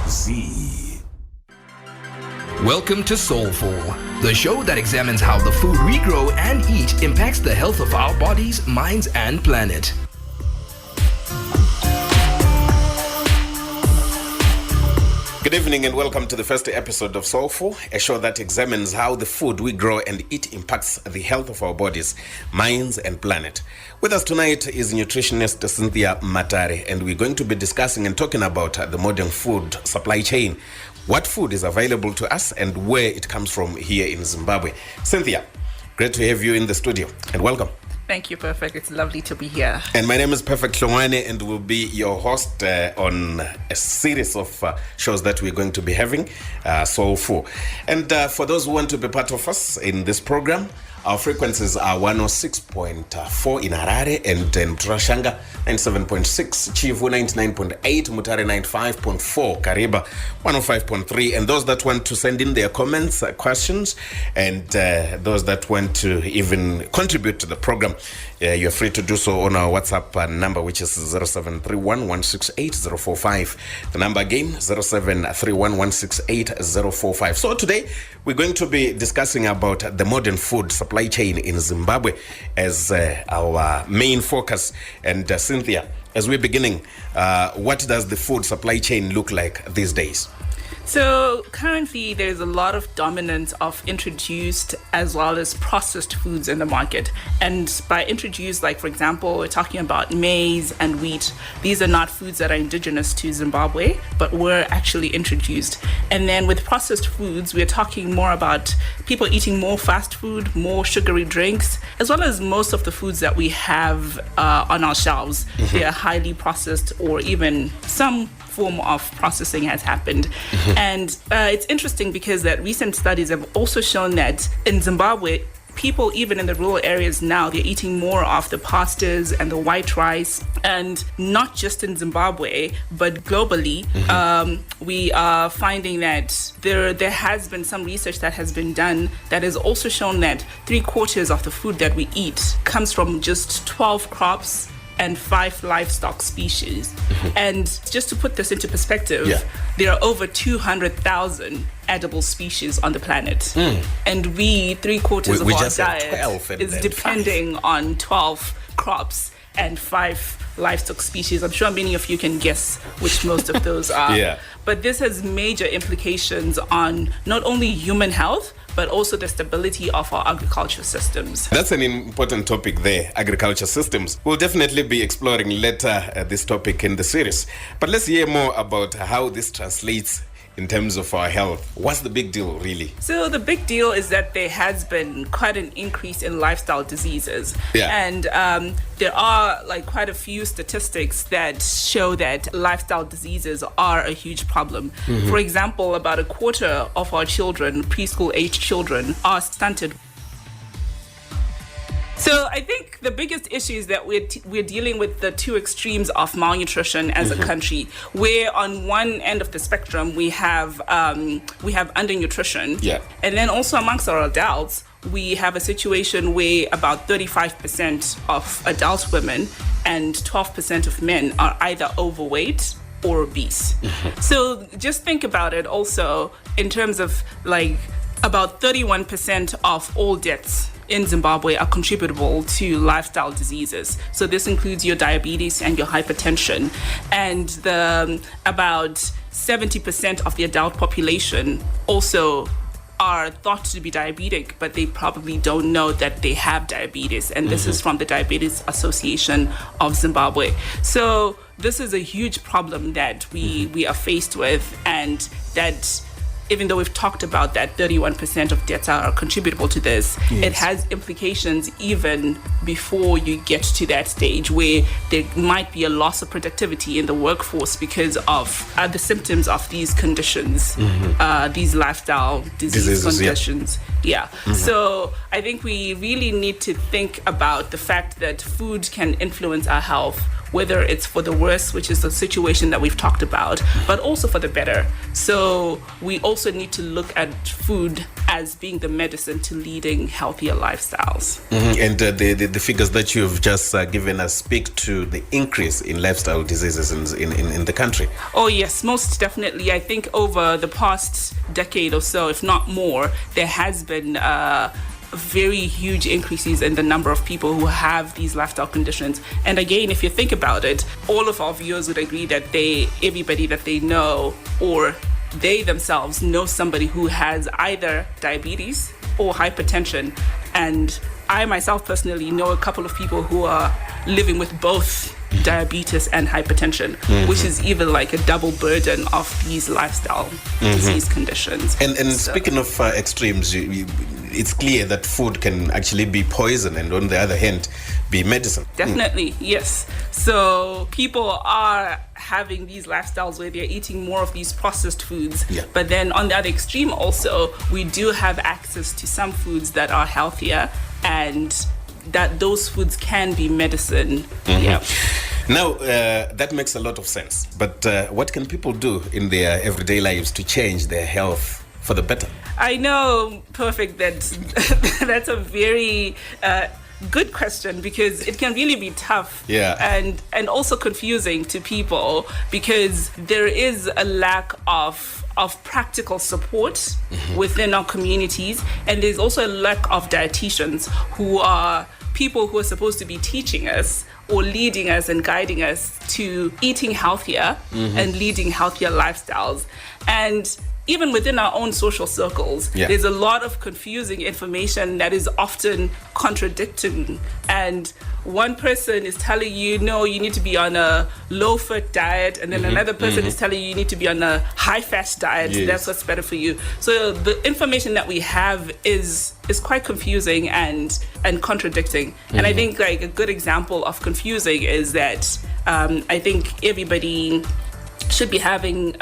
Z. Welcome to Soulful, the show that examines how the food we grow and eat impacts the health of our bodies, minds, and planet. Good evening and welcome to the first episode of Soulful, a show that examines how the food we grow and eat impacts the health of our bodies, minds, and planet. With us tonight is nutritionist Cynthia Matare, and we're going to be discussing and talking about the modern food supply chain, what food is available to us and where it comes from here in Zimbabwe. Cynthia, great to have you in the studio and welcome. Thank you, Perfect. It's lovely to be here. And my name is Perfect Hlongwane, and will be your host on a series of shows that we're going to be having, Soulful. And for those who want to be part of us in this program, our frequencies are 106.4 in Harare and in Trashanga, 97.6, Chivu 99.8, Mutare 95.4, Kariba 105.3. And those that want to send in their comments, questions, and those that want to even contribute to the program, you're free to do so on our WhatsApp number, which is 0731168045. The number again, 0731168045. So today, we're going to be discussing about the modern food supply chain in Zimbabwe as our main focus. And Cynthia, as we're beginning, what does the food supply chain look like these days? So currently there's a lot of dominance of introduced as well as processed foods in the market. And by introduced, like for example, we're talking about maize and wheat. These are not foods that are indigenous to Zimbabwe, but were actually introduced. And then with processed foods, we're talking more about people eating more fast food, more sugary drinks, as well as most of the foods that we have on our shelves. Mm-hmm. They are highly processed, or even some form of processing has happened. Mm-hmm. And it's interesting because that recent studies have also shown that in Zimbabwe, people even in the rural areas now, they're eating more of the pastas and the white rice. And not just in Zimbabwe, but globally, mm-hmm. We are finding that there has been some research that has been done that has also shown that 3/4 of the food that we eat comes from just 12 crops and 5 livestock species. Mm-hmm. And just to put this into perspective, there are over 200,000 edible species on the planet. Mm. And 3/4 of our diet is depending on 12 crops and 5 livestock species. I'm sure many of you can guess which most of those are. Yeah. But this has major implications on not only human health, but also the stability of our agriculture systems. That's an important topic there, agriculture systems. We'll definitely be exploring later this topic in the series. But let's hear more about how this translates in terms of our health. What's the big deal, really? So the big deal is that there has been quite an increase in lifestyle diseases. Yeah. And there are quite a few statistics that show that lifestyle diseases are a huge problem. Mm-hmm. For example, about 1/4 of our children, preschool-aged children, are stunted. So I think the biggest issue is that we're dealing with the two extremes of malnutrition as mm-hmm. a country, where on one end of the spectrum we have undernutrition, and then also amongst our adults we have a situation where about 35% of adult women and 12% of men are either overweight or obese. Mm-hmm. So just think about it also in terms of about 31% of all deaths in Zimbabwe are contributable to lifestyle diseases. So this includes your diabetes and your hypertension. And about 70% of the adult population also are thought to be diabetic, but they probably don't know that they have diabetes. And this mm-hmm. is from the Diabetes Association of Zimbabwe. So this is a huge problem that we are faced with, and that even though we've talked about that 31% of deaths are contributable to this, it has implications even before you get to that stage where there might be a loss of productivity in the workforce because of the symptoms of these conditions, mm-hmm. These lifestyle disease conditions. Yeah. Mm-hmm. So I think we really need to think about the fact that food can influence our health whether it's for the worse, which is the situation that we've talked about, but also for the better. So we also need to look at food as being the medicine to leading healthier lifestyles. And the figures that you've just given us speak to the increase in lifestyle diseases in the country. Oh yes, most definitely. I think over the past decade or so, if not more, there has been very huge increases in the number of people who have these lifestyle conditions. And again, if you think about it, all of our viewers would agree that everybody that they know or they themselves know somebody who has either diabetes or hypertension. And I myself personally know a couple of people who are living with both diabetes and hypertension, which is even like a double burden of these lifestyle disease conditions. And speaking of extremes, it's clear that food can actually be poison and on the other hand be medicine. Definitely, yes. So people are having these lifestyles where they're eating more of these processed foods, but then on the other extreme also, we do have access to some foods that are healthier and that those foods can be medicine. Now, that makes a lot of sense. But what can people do in their everyday lives to change their health for the better? I know, Perfect, that's a very good question, because it can really be tough and also confusing to people, because there is a lack of practical support within our communities, and there's also a lack of dietitians who are people who are supposed to be teaching us or leading us and guiding us to eating healthier and leading healthier lifestyles. And even within our own social circles, there's a lot of confusing information that is often contradicting. And one person is telling you, no, you need to be on a low-fat diet, and then another person is telling you need to be on a high-fat diet. That's what's better for you. So the information that we have is quite confusing and contradicting. And I think like a good example of confusing is that I think everybody should be having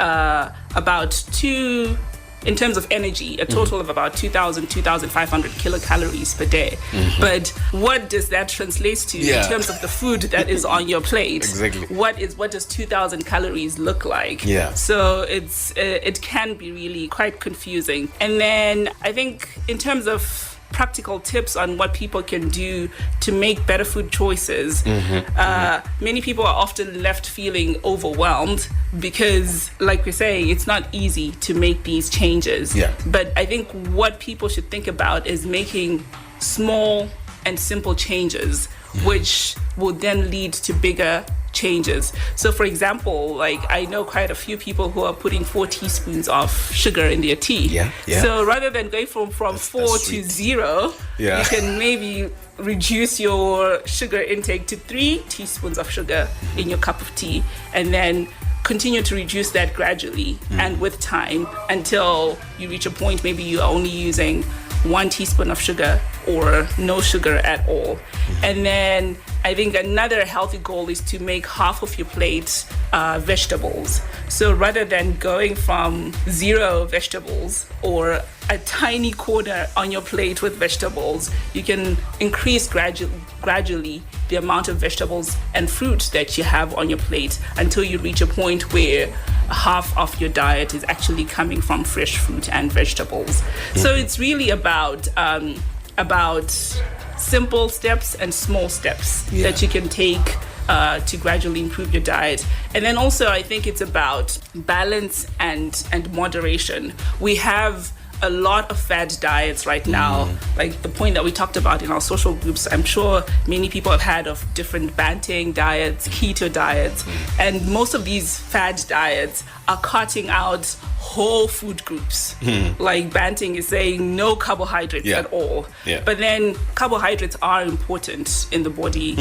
in terms of energy, a total of about 2,500 kilocalories per day. But what does that translate to in terms of the food that is on your plate? Exactly. What does 2,000 calories look like? So it can be really quite confusing. And then I think in terms of practical tips on what people can do to make better food choices. Many people are often left feeling overwhelmed because, like we're saying, it's not easy to make these changes. But I think what people should think about is making small and simple changes, which will then lead to bigger changes. So for example, like I know quite a few people who are putting 4 teaspoons of sugar in their tea. So rather than going from 4 to 0, you can maybe reduce your sugar intake to 3 teaspoons of sugar in your cup of tea, and then continue to reduce that gradually and with time until you reach a point maybe you're only using 1 teaspoon of sugar or no sugar at all. And then I think another healthy goal is to make half of your plate vegetables. So rather than going from 0 vegetables or a tiny corner on your plate with vegetables, you can increase gradually the amount of vegetables and fruit that you have on your plate until you reach a point where half of your diet is actually coming from fresh fruit and vegetables. So it's really about simple steps and small steps that you can take to gradually improve your diet. And then also I think it's about balance and moderation. We have a lot of fad diets right now, like the point that we talked about in our social groups. I'm sure many people have had of different Banting diets, keto diets, and most of these fad diets are cutting out whole food groups. Like Banting is saying no carbohydrates at all. But then carbohydrates are important in the body.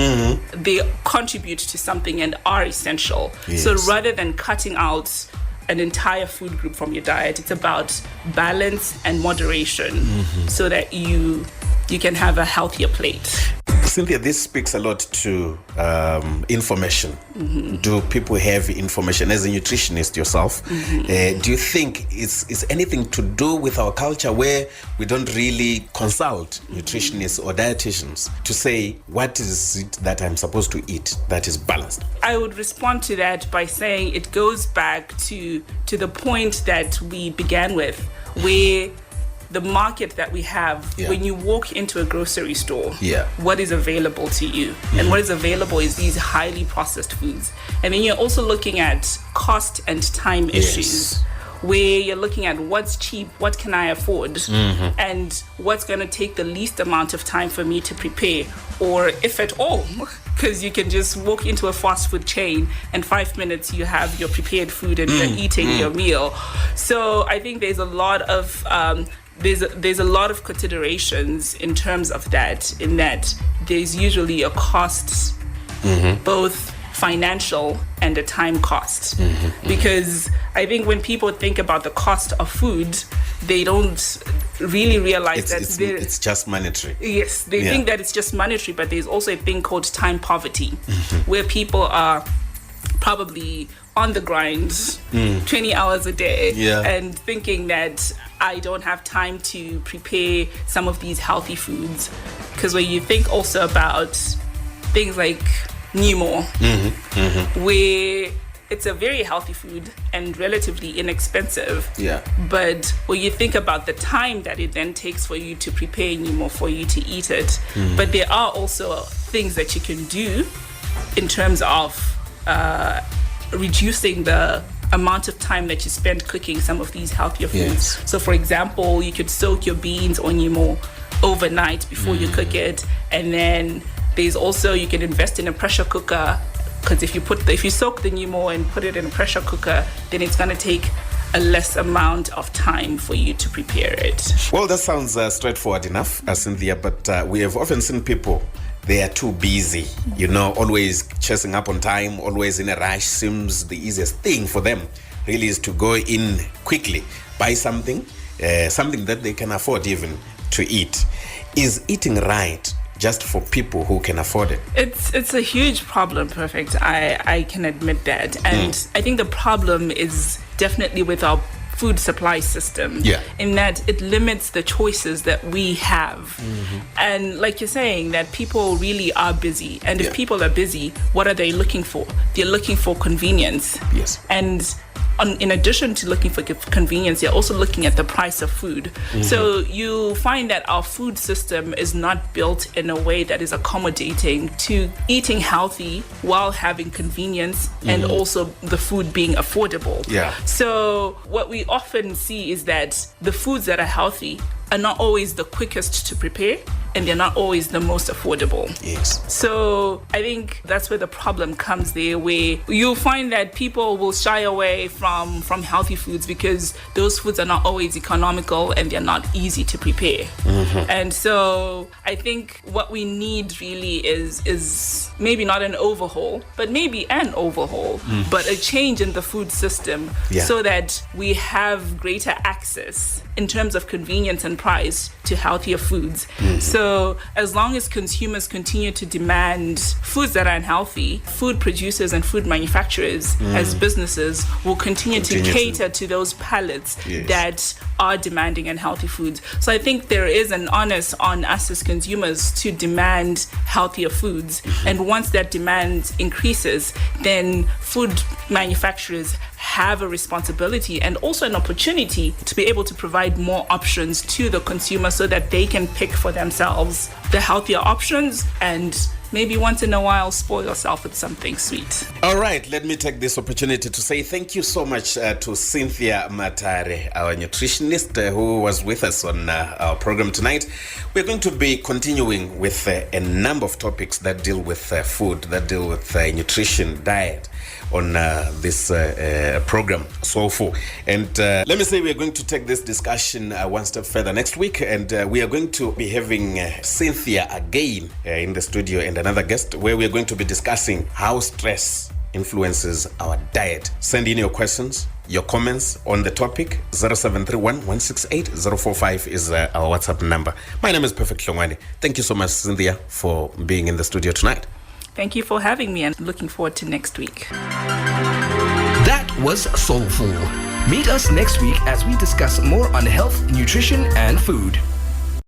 They contribute to something and are essential. So rather than cutting out an entire food group from your diet, it's about balance and moderation so that you can have a healthier plate. Cynthia, this speaks a lot to information. Do people have information? As a nutritionist yourself, do you think it's anything to do with our culture where we don't really consult nutritionists or dietitians to say what is it that I'm supposed to eat that is balanced? I would respond to that by saying it goes back to the point that we began with, where the market that we have, when you walk into a grocery store, what is available to you? And what is available is these highly processed foods. And then you're also looking at cost and time issues, where you're looking at what's cheap, what can I afford, and what's going to take the least amount of time for me to prepare, or if at all. Because you can just walk into a fast food chain and 5 minutes you have your prepared food and you're eating your meal. So I think there's a lot of there's a lot of considerations in terms of that, in that there's usually a cost, both financial and a time cost. Because I think when people think about the cost of food, they don't really realize it's just monetary. Yes, they think that it's just monetary, but there's also a thing called time poverty, where people are probably on the grind 20 hours a day and thinking that I don't have time to prepare some of these healthy foods. Because when you think also about things like Nemo, where it's a very healthy food and relatively inexpensive. But when you think about the time that it then takes for you to prepare Nemo, for you to eat it, but there are also things that you can do in terms of reducing the amount of time that you spend cooking some of these healthier foods. So for example, you could soak your beans or Nemo overnight before you cook it, and then there's also, you can invest in a pressure cooker, because if you soak the Nemo and put it in a pressure cooker, then it's going to take a less amount of time for you to prepare it. Well, that sounds straightforward enough, Cynthia, but we have often seen people, they are too busy, always chasing up on time, always in a rush. Seems the easiest thing for them really is to go in quickly, buy something that they can afford even to eat. Is eating right just for people who can afford it? It's a huge problem, Perfect. I can admit that. And I think the problem is definitely with our food supply system, in that it limits the choices that we have. And like you're saying, that people really are busy. And if people are busy, what are they looking for? They're looking for convenience. And in addition to looking for convenience, you're also looking at the price of food. So you find that our food system is not built in a way that is accommodating to eating healthy while having convenience and also the food being affordable. So what we often see is that the foods that are healthy are not always the quickest to prepare, and they're not always the most affordable. So I think that's where the problem comes there, where you'll find that people will shy away from healthy foods because those foods are not always economical and they're not easy to prepare. And so I think what we need really is maybe not an overhaul, but maybe an overhaul, but a change in the food system so that we have greater access in terms of convenience and price to healthier foods. So as long as consumers continue to demand foods that are unhealthy, food producers and food manufacturers as businesses will continue to cater to those palates that are demanding unhealthy foods. So I think there is an onus on us as consumers to demand healthier foods. And once that demand increases, then food manufacturers have a responsibility and also an opportunity to be able to provide more options to the consumer so that they can pick for themselves the healthier options and maybe once in a while spoil yourself with something sweet. All right, let me take this opportunity to say thank you so much to Cynthia Matare, our nutritionist who was with us on our program tonight. We're going to be continuing with a number of topics that deal with food, that deal with nutrition, diet on this program, so forth. And let me say we're going to take this discussion one step further next week, and we are going to be having Cynthia again in the studio and another guest, where we're going to be discussing how stress influences our diet. Send in your questions, your comments on the topic. 0731 168 045 is our WhatsApp number. My name is Perfect Hlongwane. Thank you so much, Cynthia, for being in the studio tonight. Thank you for having me, and looking forward to next week. That was Soulful. Meet us next week as we discuss more on health, nutrition, and food.